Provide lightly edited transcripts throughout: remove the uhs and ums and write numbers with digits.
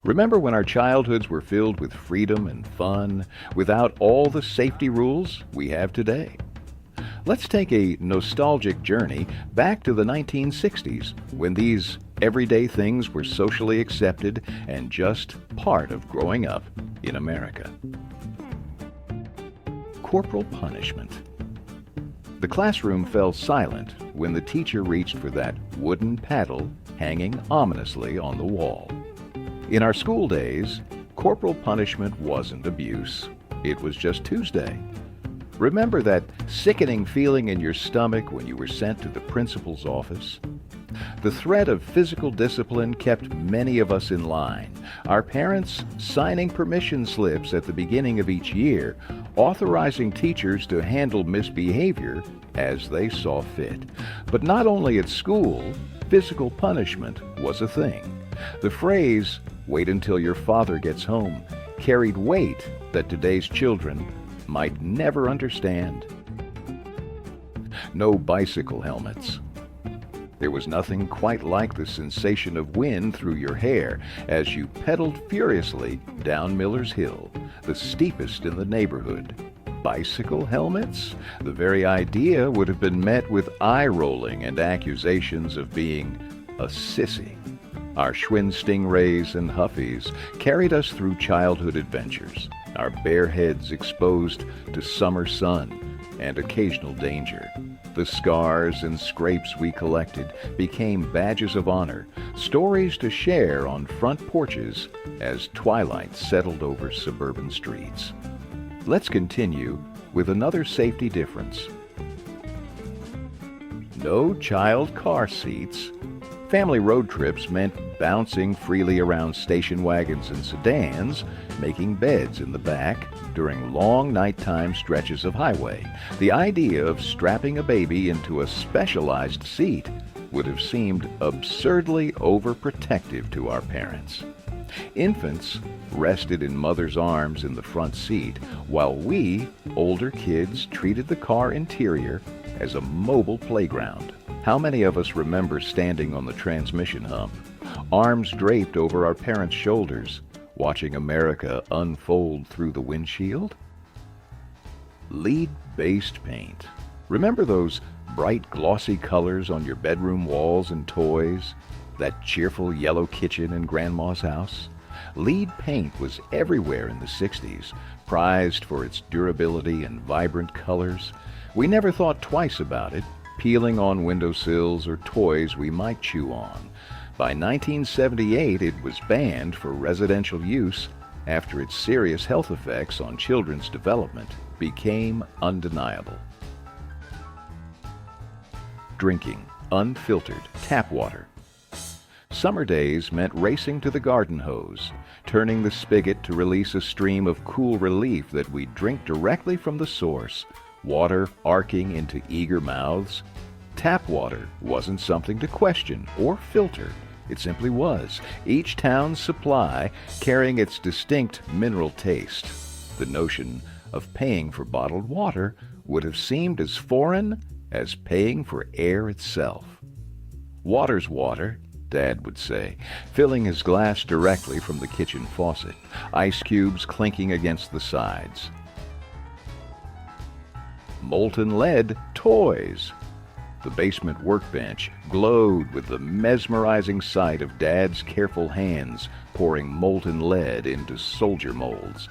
Remember when our childhoods were filled with freedom and fun without all the safety rules we have today? Let's take a nostalgic journey back to the 1960s when these everyday things were socially accepted and just part of growing up in America. Corporal punishment. The classroom fell silent when the teacher reached for that wooden paddle hanging ominously on the wall. In our school days, corporal punishment wasn't abuse. It was just Tuesday. Remember that sickening feeling in your stomach when you were sent to the principal's office? The threat of physical discipline kept many of us in line, our parents signing permission slips at the beginning of each year, authorizing teachers to handle misbehavior as they saw fit. But not only at school, physical punishment was a thing. The phrase, "wait until your father gets home," carried weight that today's children might never understand. No bicycle helmets. There was nothing quite like the sensation of wind through your hair as you pedaled furiously down Miller's Hill, the steepest in the neighborhood. Bicycle helmets? The very idea would have been met with eye-rolling and accusations of being a sissy. Our Schwinn Stingrays and Huffies carried us through childhood adventures, our bare heads exposed to summer sun and occasional danger. The scars and scrapes we collected became badges of honor, stories to share on front porches as twilight settled over suburban streets. Let's continue with another safety difference. No child car seats. Family road trips meant bouncing freely around station wagons and sedans, making beds in the back during long nighttime stretches of highway. The idea of strapping a baby into a specialized seat would have seemed absurdly overprotective to our parents. Infants rested in mother's arms in the front seat, while we, older kids, treated the car interior as a mobile playground. How many of us remember standing on the transmission hump, arms draped over our parents' shoulders, watching America unfold through the windshield? Lead-based paint. Remember those bright, glossy colors on your bedroom walls and toys? That cheerful yellow kitchen in Grandma's house? Lead paint was everywhere in the 60s, prized for its durability and vibrant colors. We never thought twice about it, peeling on windowsills or toys we might chew on. By 1978, it was banned for residential use after its serious health effects on children's development became undeniable. Drinking unfiltered tap water. Summer days meant racing to the garden hose, turning the spigot to release a stream of cool relief that we'd drink directly from the source, water arcing into eager mouths. Tap water wasn't something to question or filter. It simply was, each town's supply carrying its distinct mineral taste. The notion of paying for bottled water would have seemed as foreign as paying for air itself. Water's water, Dad would say, filling his glass directly from the kitchen faucet, ice cubes clinking against the sides. Molten lead toys. The basement workbench glowed with the mesmerizing sight of Dad's careful hands pouring molten lead into soldier molds.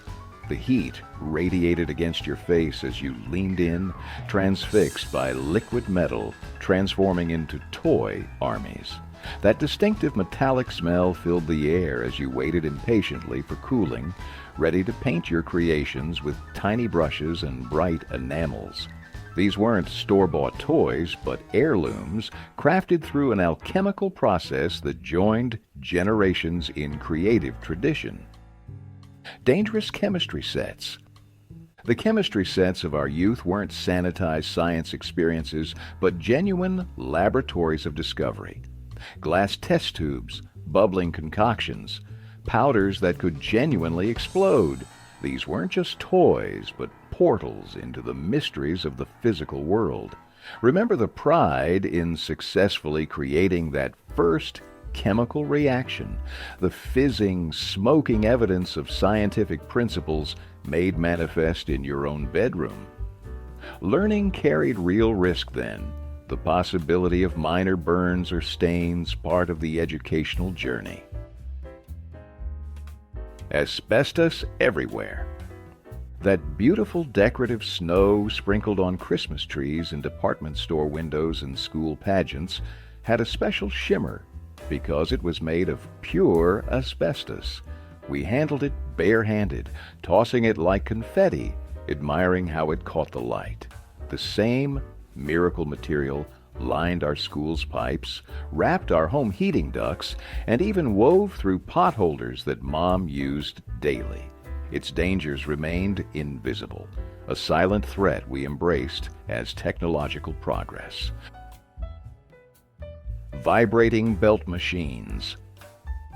The heat radiated against your face as you leaned in, transfixed by liquid metal transforming into toy armies. That distinctive metallic smell filled the air as you waited impatiently for cooling, ready to paint your creations with tiny brushes and bright enamels. These weren't store-bought toys, but heirlooms crafted through an alchemical process that joined generations in creative tradition. Dangerous chemistry sets. The chemistry sets of our youth weren't sanitized science experiences, but genuine laboratories of discovery. Glass test tubes, bubbling concoctions, powders that could genuinely explode. These weren't just toys, but portals into the mysteries of the physical world. Remember the pride in successfully creating that first chemical reaction, the fizzing, smoking evidence of scientific principles made manifest in your own bedroom. Learning carried real risk then, the possibility of minor burns or stains part of the educational journey. Asbestos everywhere. That beautiful decorative snow sprinkled on Christmas trees and department store windows and school pageants had a special shimmer because it was made of pure asbestos. We handled it barehanded, tossing it like confetti, admiring how it caught the light. The same miracle material lined our school's pipes, wrapped our home heating ducts, and even wove through potholders that Mom used daily. Its dangers remained invisible, a silent threat we embraced as technological progress. Vibrating belt machines.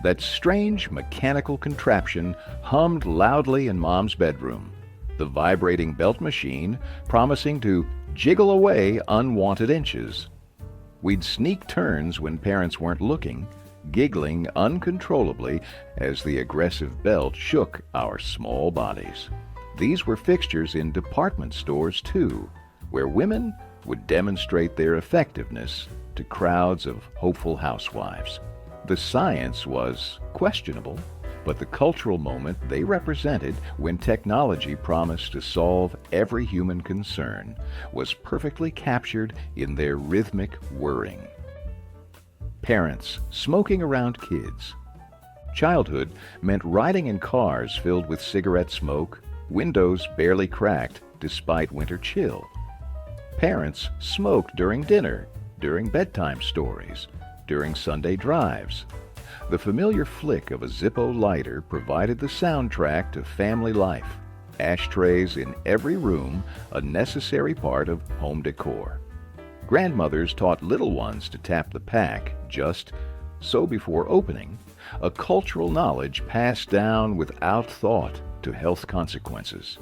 That strange mechanical contraption hummed loudly in Mom's bedroom. The vibrating belt machine promising to jiggle away unwanted inches. We'd sneak turns when parents weren't looking, giggling uncontrollably as the aggressive belt shook our small bodies. These were fixtures in department stores too, where women would demonstrate their effectiveness to crowds of hopeful housewives. The science was questionable, but the cultural moment they represented when technology promised to solve every human concern was perfectly captured in their rhythmic whirring. Parents smoking around kids. Childhood meant riding in cars filled with cigarette smoke, windows barely cracked despite winter chill. Parents smoked during dinner, during bedtime stories, during Sunday drives. The familiar flick of a Zippo lighter provided the soundtrack to family life. Ashtrays in every room, a necessary part of home decor. Grandmothers taught little ones to tap the pack just so before opening, a cultural knowledge passed down without thought to health consequences.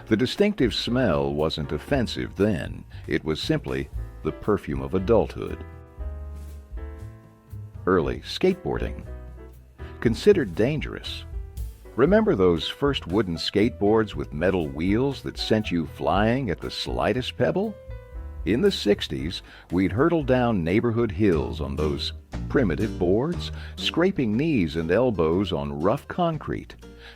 The distinctive smell wasn't offensive then, it was simply the perfume of adulthood. Early skateboarding. Considered dangerous. Remember those first wooden skateboards with metal wheels that sent you flying at the slightest pebble? In the 60s, we'd hurtle down neighborhood hills on those primitive boards, scraping knees and elbows on rough concrete.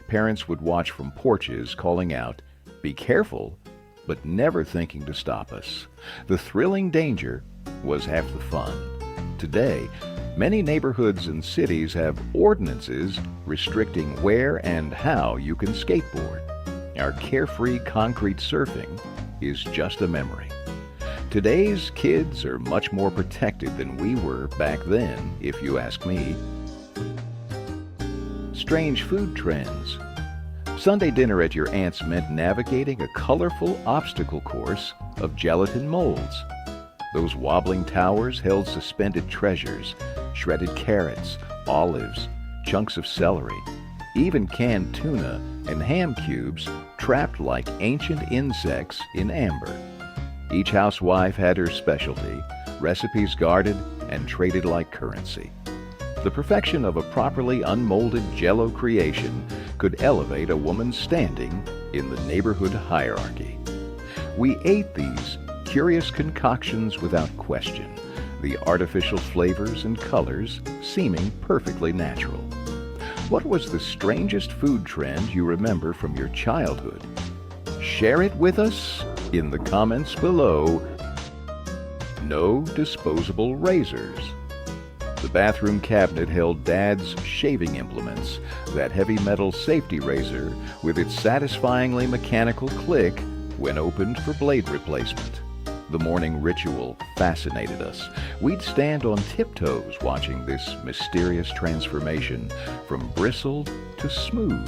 Parents would watch from porches, calling out, "Be careful," but never thinking to stop us. The thrilling danger was half the fun. Today, many neighborhoods and cities have ordinances restricting where and how you can skateboard. Our carefree concrete surfing is just a memory. Today's kids are much more protected than we were back then, if you ask me. Strange food trends. Sunday dinner at your aunt's meant navigating a colorful obstacle course of gelatin molds. Those wobbling towers held suspended treasures, shredded carrots, olives, chunks of celery, even canned tuna and ham cubes trapped like ancient insects in amber. Each housewife had her specialty, recipes guarded and traded like currency. The perfection of a properly unmolded Jell-O creation could elevate a woman's standing in the neighborhood hierarchy. We ate these curious concoctions without question, the artificial flavors and colors seeming perfectly natural. What was the strangest food trend you remember from your childhood? Share it with us in the comments below. No disposable razors. The bathroom cabinet held Dad's shaving implements, that heavy metal safety razor with its satisfyingly mechanical click when opened for blade replacement. The morning ritual fascinated us. We'd stand on tiptoes watching this mysterious transformation from bristled to smooth,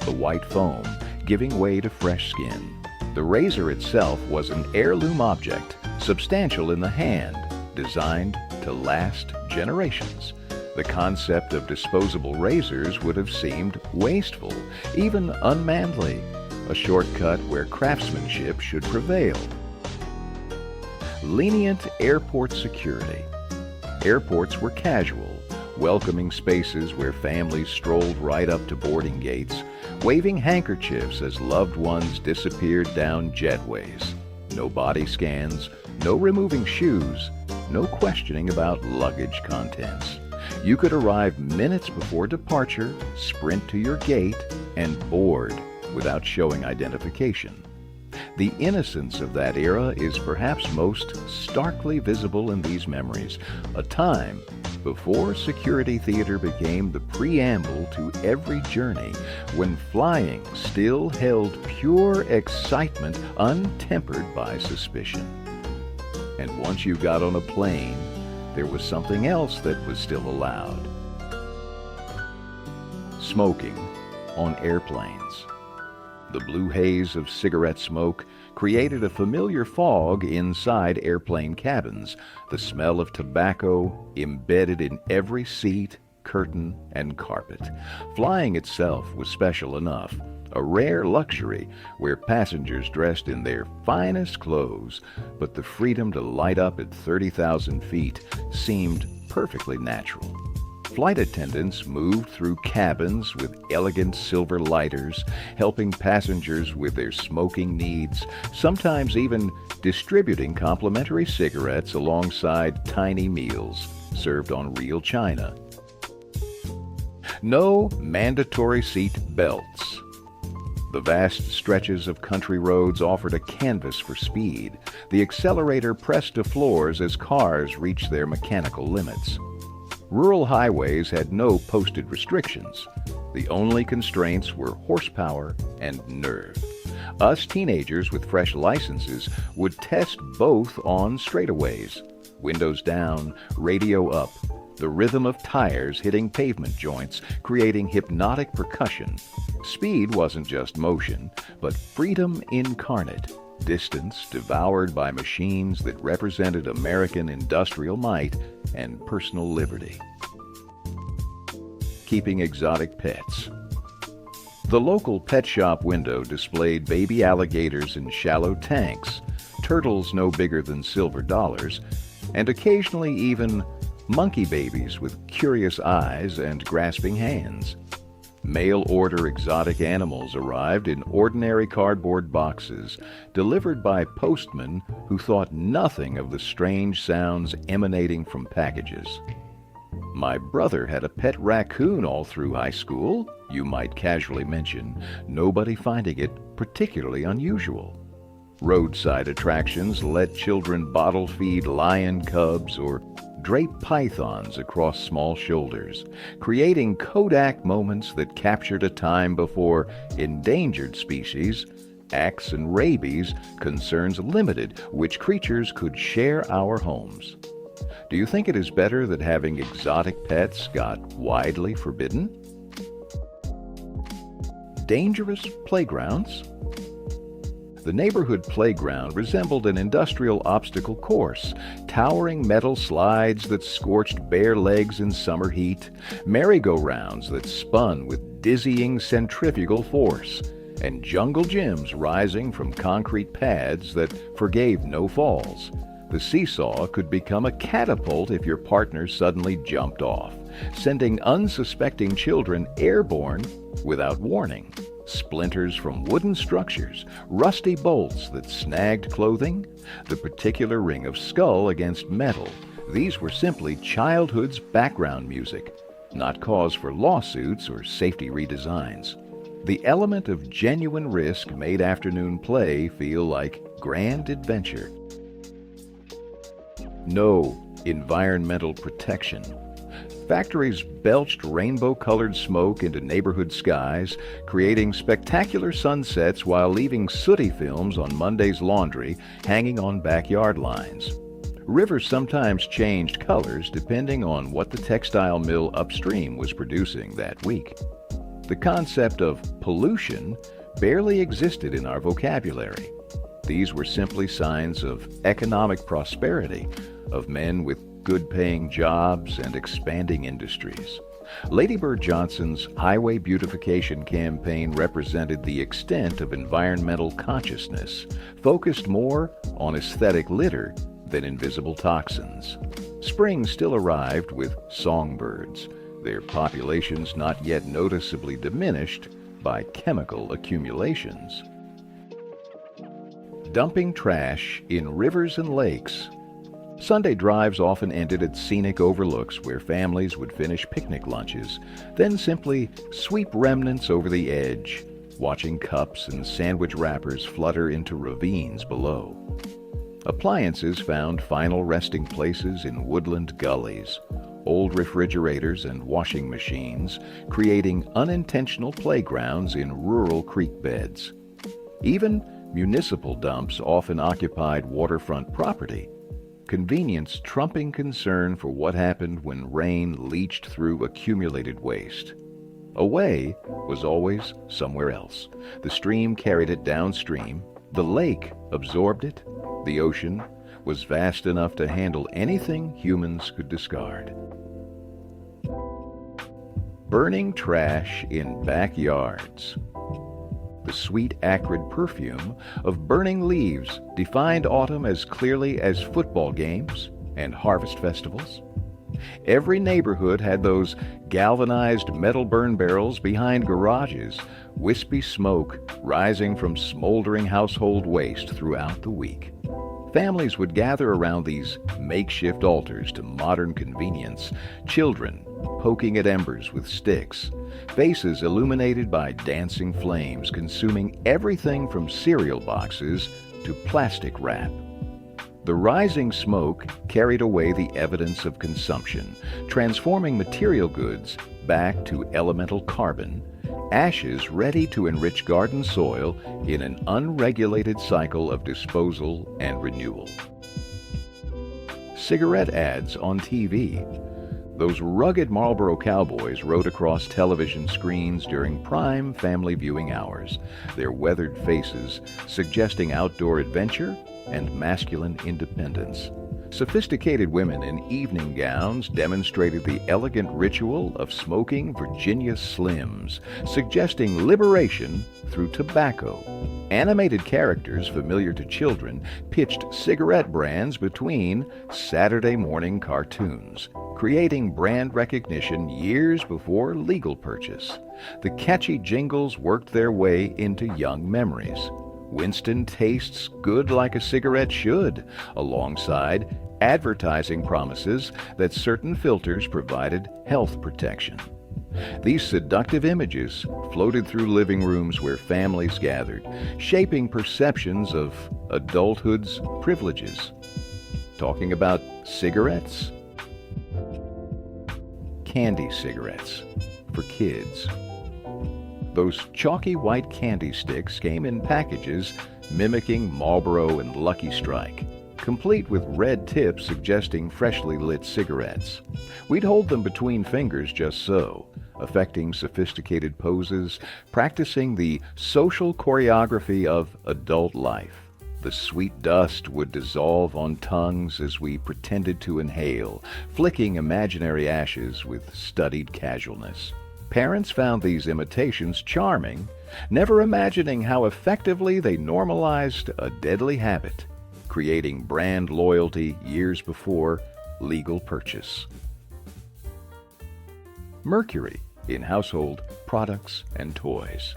the white foam giving way to fresh skin. The razor itself was an heirloom object, substantial in the hand, designed to last generations. The concept of disposable razors would have seemed wasteful, even unmanly, a shortcut where craftsmanship should prevail. Lenient airport security. Airports were casual, welcoming spaces where families strolled right up to boarding gates, waving handkerchiefs as loved ones disappeared down jetways. No body scans, no removing shoes, no questioning about luggage contents. You could arrive minutes before departure, sprint to your gate, and board without showing identification. The innocence of that era is perhaps most starkly visible in these memories, a time before security theater became the preamble to every journey, when flying still held pure excitement untempered by suspicion. And once you got on a plane, there was something else that was still allowed. Smoking on airplanes. The blue haze of cigarette smoke created a familiar fog inside airplane cabins, the smell of tobacco embedded in every seat, curtain, and carpet. Flying itself was special enough, a rare luxury where passengers dressed in their finest clothes, but the freedom to light up at 30,000 feet seemed perfectly natural. Flight attendants moved through cabins with elegant silver lighters, helping passengers with their smoking needs, sometimes even distributing complimentary cigarettes alongside tiny meals served on real china. No mandatory seat belts. The vast stretches of country roads offered a canvas for speed. The accelerator pressed to floors as cars reached their mechanical limits. Rural highways had no posted restrictions. The only constraints were horsepower and nerve. Us teenagers with fresh licenses would test both on straightaways. Windows down, radio up, the rhythm of tires hitting pavement joints, creating hypnotic percussion. Speed wasn't just motion, but freedom incarnate. Distance devoured by machines that represented American industrial might and personal liberty. Keeping exotic pets. The local pet shop window displayed baby alligators in shallow tanks, turtles no bigger than silver dollars, and occasionally even monkey babies with curious eyes and grasping hands. Mail-order exotic animals arrived in ordinary cardboard boxes, delivered by postmen who thought nothing of the strange sounds emanating from packages. My brother had a pet raccoon all through high school, you might casually mention, nobody finding it particularly unusual. Roadside attractions let children bottle feed lion cubs or drape pythons across small shoulders, creating Kodak moments that captured a time before endangered species, axe and rabies concerns limited which creatures could share our homes. Do you think it is better that having exotic pets got widely forbidden? Dangerous playgrounds? The neighborhood playground resembled an industrial obstacle course, towering metal slides that scorched bare legs in summer heat, merry-go-rounds that spun with dizzying centrifugal force, and jungle gyms rising from concrete pads that forgave no falls. The seesaw could become a catapult if your partner suddenly jumped off, sending unsuspecting children airborne without warning. Splinters from wooden structures, rusty bolts that snagged clothing, the particular ring of skull against metal. These were simply childhood's background music, not cause for lawsuits or safety redesigns. The element of genuine risk made afternoon play feel like grand adventure. No environmental protection. Factories belched rainbow-colored smoke into neighborhood skies, creating spectacular sunsets while leaving sooty films on Monday's laundry hanging on backyard lines. Rivers sometimes changed colors depending on what the textile mill upstream was producing that week. The concept of pollution barely existed in our vocabulary. These were simply signs of economic prosperity, of men with good-paying jobs and expanding industries. Lady Bird Johnson's highway beautification campaign represented the extent of environmental consciousness, focused more on aesthetic litter than invisible toxins. Spring still arrived with songbirds, their populations not yet noticeably diminished by chemical accumulations. Dumping trash in rivers and lakes. Sunday drives often ended at scenic overlooks where families would finish picnic lunches, then simply sweep remnants over the edge, watching cups and sandwich wrappers flutter into ravines below. Appliances found final resting places in woodland gullies, old refrigerators and washing machines creating unintentional playgrounds in rural creek beds. Even municipal dumps often occupied waterfront property, convenience trumping concern for what happened when rain leached through accumulated waste. Away was always somewhere else. The stream carried it downstream, the lake absorbed it, the ocean was vast enough to handle anything humans could discard. Burning trash in backyards. The sweet, acrid perfume of burning leaves defined autumn as clearly as football games and harvest festivals. Every neighborhood had those galvanized metal burn barrels behind garages, wispy smoke rising from smoldering household waste throughout the week. Families would gather around these makeshift altars to modern convenience, children poking at embers with sticks, faces illuminated by dancing flames consuming everything from cereal boxes to plastic wrap. The rising smoke carried away the evidence of consumption, transforming material goods back to elemental carbon, ashes ready to enrich garden soil in an unregulated cycle of disposal and renewal. Cigarette ads on TV. Those rugged Marlboro cowboys rode across television screens during prime family viewing hours, their weathered faces suggesting outdoor adventure and masculine independence. Sophisticated women in evening gowns demonstrated the elegant ritual of smoking Virginia Slims, suggesting liberation through tobacco. Animated characters familiar to children pitched cigarette brands between Saturday morning cartoons, creating brand recognition years before legal purchase. The catchy jingles worked their way into young memories. Winston tastes good like a cigarette should, alongside advertising promises that certain filters provided health protection. These seductive images floated through living rooms where families gathered, shaping perceptions of adulthood's privileges. Talking about cigarettes? Candy cigarettes for kids. Those chalky white candy sticks came in packages mimicking Marlboro and Lucky Strike, complete with red tips suggesting freshly lit cigarettes. We'd hold them between fingers just so, affecting sophisticated poses, practicing the social choreography of adult life. The sweet dust would dissolve on tongues as we pretended to inhale, flicking imaginary ashes with studied casualness. Parents found these imitations charming, never imagining how effectively they normalized a deadly habit, creating brand loyalty years before legal purchase. Mercury in household products and toys.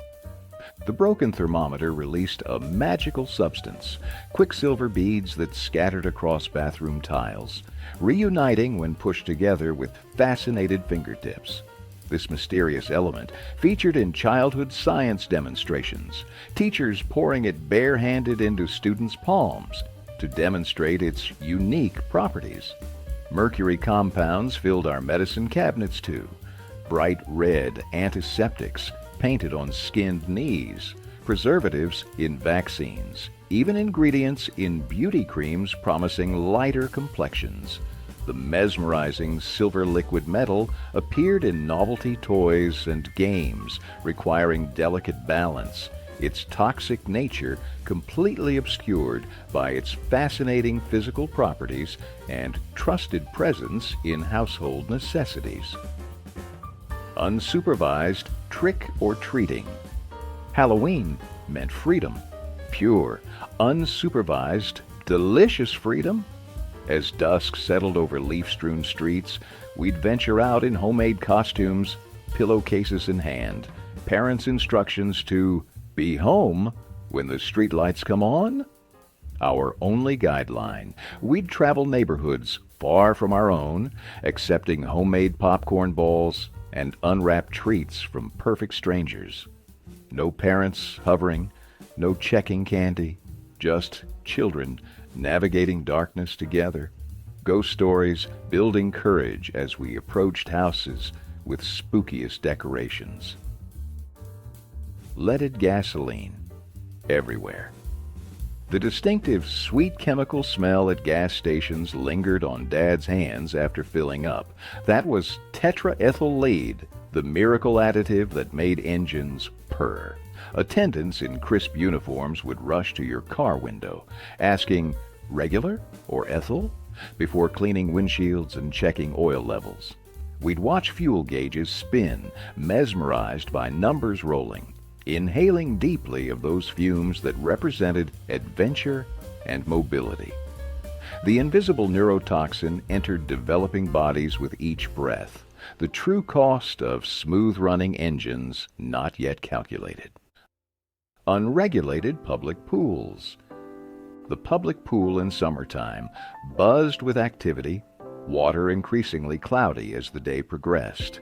The broken thermometer released a magical substance, quicksilver beads that scattered across bathroom tiles, reuniting when pushed together with fascinated fingertips. This mysterious element featured in childhood science demonstrations, teachers pouring it barehanded into students' palms to demonstrate its unique properties. Mercury compounds filled our medicine cabinets too. Bright red antiseptics painted on skinned knees, preservatives in vaccines, even ingredients in beauty creams promising lighter complexions. The mesmerizing silver liquid metal appeared in novelty toys and games requiring delicate balance, its toxic nature completely obscured by its fascinating physical properties and trusted presence in household necessities. Unsupervised trick or treating. Halloween meant freedom, pure, unsupervised, delicious freedom. As dusk settled over leaf-strewn streets, we'd venture out in homemade costumes, pillowcases in hand, parents' instructions to be home when the streetlights come on. Our only guideline, we'd travel neighborhoods far from our own, accepting homemade popcorn balls and unwrapped treats from perfect strangers. No parents hovering, no checking candy, just children navigating darkness together. Ghost stories building courage as we approached houses with spookiest decorations. Leaded gasoline everywhere. The distinctive sweet chemical smell at gas stations lingered on Dad's hands after filling up. That was tetraethyl lead, the miracle additive that made engines purr. Attendants in crisp uniforms would rush to your car window, asking, "Regular or ethyl?" before cleaning windshields and checking oil levels. We'd watch fuel gauges spin, mesmerized by numbers rolling, inhaling deeply of those fumes that represented adventure and mobility. The invisible neurotoxin entered developing bodies with each breath, the true cost of smooth-running engines not yet calculated. Unregulated public pools. The public pool in summertime buzzed with activity, water increasingly cloudy as the day progressed.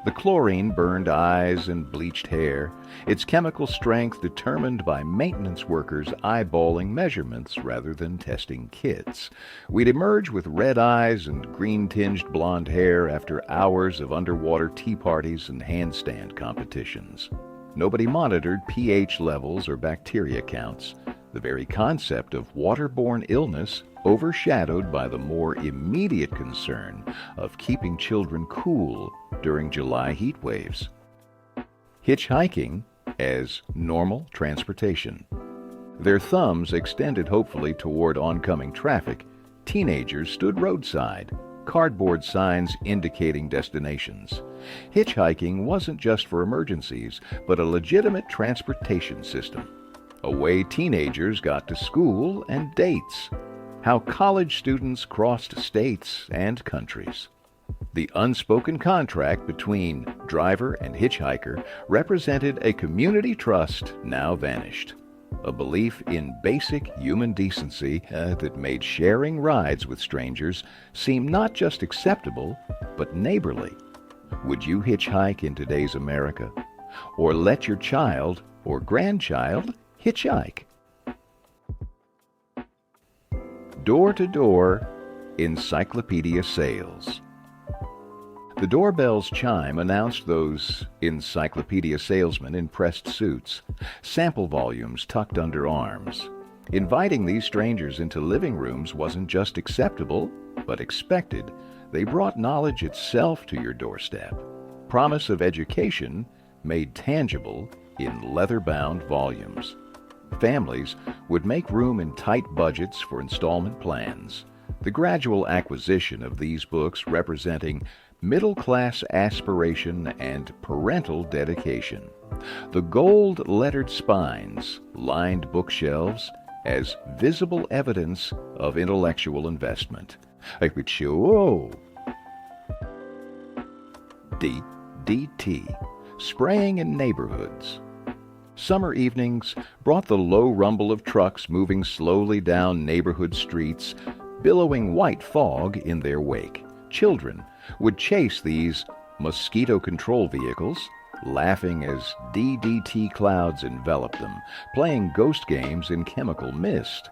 The chlorine burned eyes and bleached hair, its chemical strength determined by maintenance workers eyeballing measurements rather than testing kits. We'd emerge with red eyes and green-tinged blonde hair after hours of underwater tea parties and handstand competitions. Nobody monitored pH levels or bacteria counts. The very concept of waterborne illness overshadowed by the more immediate concern of keeping children cool during July heat waves. Hitchhiking as normal transportation. Their thumbs extended hopefully toward oncoming traffic, teenagers stood roadside, cardboard signs indicating destinations. Hitchhiking wasn't just for emergencies, but a legitimate transportation system. A way teenagers got to school and dates. How college students crossed states and countries. The unspoken contract between driver and hitchhiker represented a community trust now vanished. A belief in basic human decency that made sharing rides with strangers seem not just acceptable, but neighborly. Would you hitchhike in today's America? Or let your child or grandchild hitchhike? Door-to-door encyclopedia sales. The doorbell's chime announced those encyclopedia salesmen in pressed suits, sample volumes tucked under arms. Inviting these strangers into living rooms wasn't just acceptable, but expected. They brought knowledge itself to your doorstep. Promise of education made tangible in leather-bound volumes. Families would make room in tight budgets for installment plans. The gradual acquisition of these books representing middle-class aspiration and parental dedication. The gold-lettered spines lined bookshelves as visible evidence of intellectual investment. DDT, spraying in neighborhoods. Summer evenings brought the low rumble of trucks moving slowly down neighborhood streets, billowing white fog in their wake. Children would chase these mosquito control vehicles, laughing as DDT clouds enveloped them, playing ghost games in chemical mist.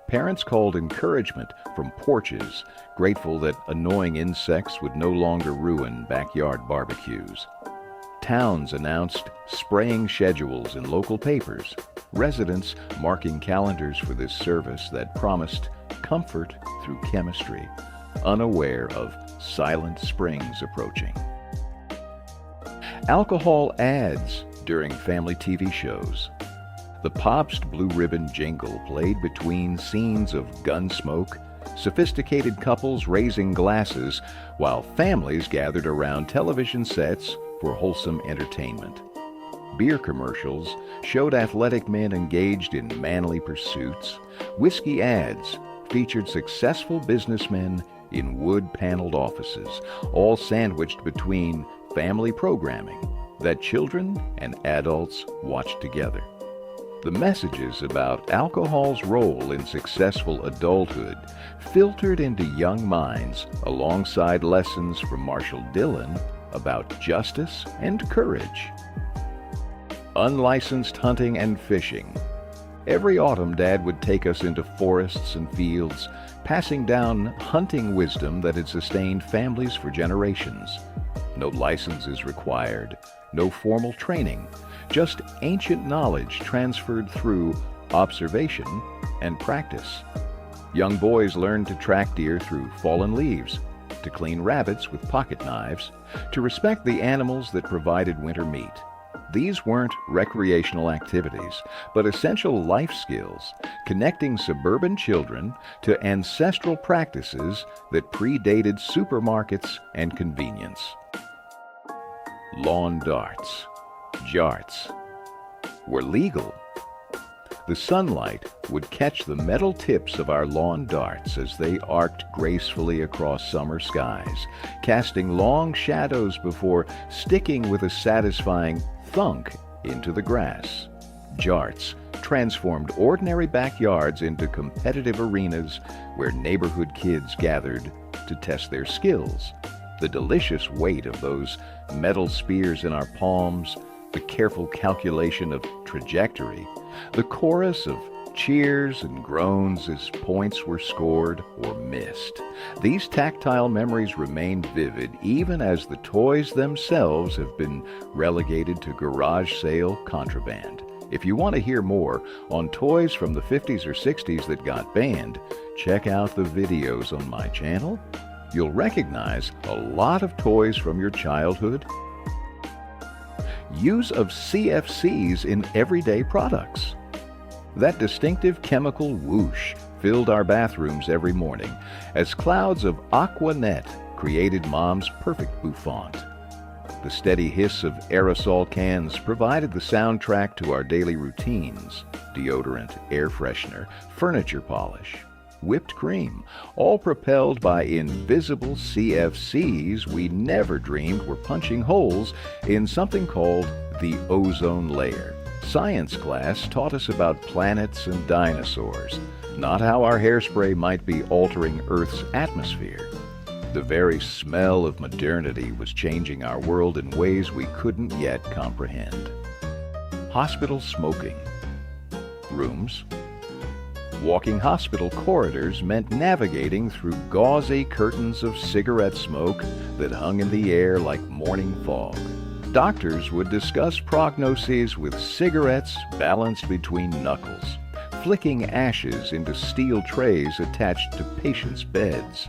Parents called encouragement from porches, grateful that annoying insects would no longer ruin backyard barbecues. Towns announced spraying schedules in local papers, residents marking calendars for this service that promised comfort through chemistry, unaware of silent springs approaching. Alcohol ads during family TV shows. The Pabst Blue Ribbon jingle played between scenes of gun smoke, sophisticated couples raising glasses, while families gathered around television sets for wholesome entertainment. Beer commercials showed athletic men engaged in manly pursuits. Whiskey ads featured successful businessmen in wood-paneled offices, all sandwiched between family programming that children and adults watched together. The messages about alcohol's role in successful adulthood filtered into young minds alongside lessons from Marshall Dillon about justice and courage. Unlicensed hunting and fishing. Every autumn, Dad would take us into forests and fields, passing down hunting wisdom that had sustained families for generations. No licenses required, no formal training, just ancient knowledge transferred through observation and practice. Young boys learned to track deer through fallen leaves, to clean rabbits with pocket knives, to respect the animals that provided winter meat. These weren't recreational activities, but essential life skills, connecting suburban children to ancestral practices that predated supermarkets and convenience. Lawn darts, jarts, were legal. The sunlight would catch the metal tips of our lawn darts as they arced gracefully across summer skies, casting long shadows before sticking with a satisfying thunk into the grass. Jarts transformed ordinary backyards into competitive arenas where neighborhood kids gathered to test their skills. The delicious weight of those metal spears in our palms, the careful calculation of trajectory, the chorus of cheers and groans as points were scored or missed. These tactile memories remain vivid even as the toys themselves have been relegated to garage sale contraband. If you want to hear more on toys from the 50s or 60s that got banned, check out the videos on my channel. You'll recognize a lot of toys from your childhood. Use of CFCs in everyday products. That distinctive chemical whoosh filled our bathrooms every morning as clouds of Aqua Net created Mom's perfect bouffant. The steady hiss of aerosol cans provided the soundtrack to our daily routines: deodorant, air freshener, furniture polish, whipped cream, all propelled by invisible CFCs we never dreamed were punching holes in something called the ozone layer. Science class taught us about planets and dinosaurs, not how our hairspray might be altering Earth's atmosphere. The very smell of modernity was changing our world in ways we couldn't yet comprehend. Hospital smoking. Rooms. Walking hospital corridors meant navigating through gauzy curtains of cigarette smoke that hung in the air like morning fog. Doctors would discuss prognoses with cigarettes balanced between knuckles, flicking ashes into steel trays attached to patients' beds.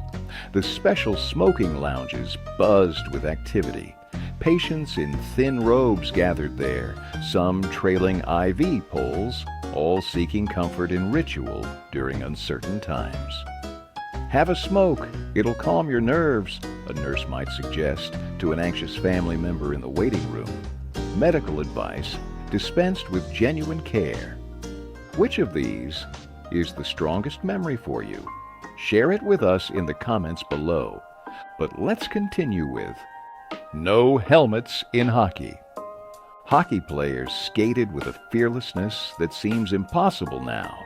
The special smoking lounges buzzed with activity. Patients in thin robes gathered there, some trailing IV poles, all seeking comfort in ritual during uncertain times. Have a smoke, it'll calm your nerves, a nurse might suggest to an anxious family member in the waiting room. Medical advice dispensed with genuine care. Which of these is the strongest memory for you? Share it with us in the comments below. But let's continue with no helmets in hockey. Hockey players skated with a fearlessness that seems impossible now,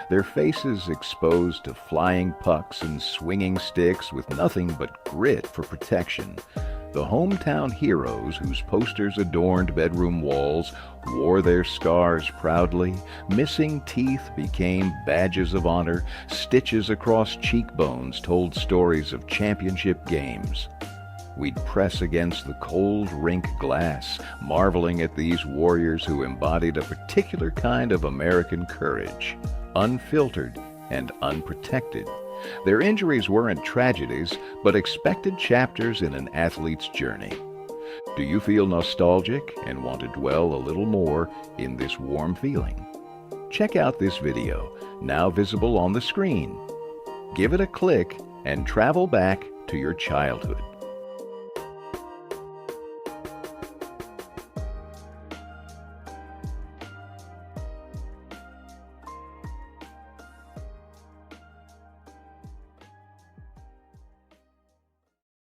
their faces exposed to flying pucks and swinging sticks with nothing but grit for protection. The hometown heroes whose posters adorned bedroom walls wore their scars proudly. Missing teeth became badges of honor. Stitches across cheekbones told stories of championship games. We'd press against the cold rink glass, marveling at these warriors who embodied a particular kind of American courage, unfiltered and unprotected. Their injuries weren't tragedies, but expected chapters in an athlete's journey. Do you feel nostalgic and want to dwell a little more in this warm feeling? Check out this video, now visible on the screen. Give it a click and travel back to your childhood.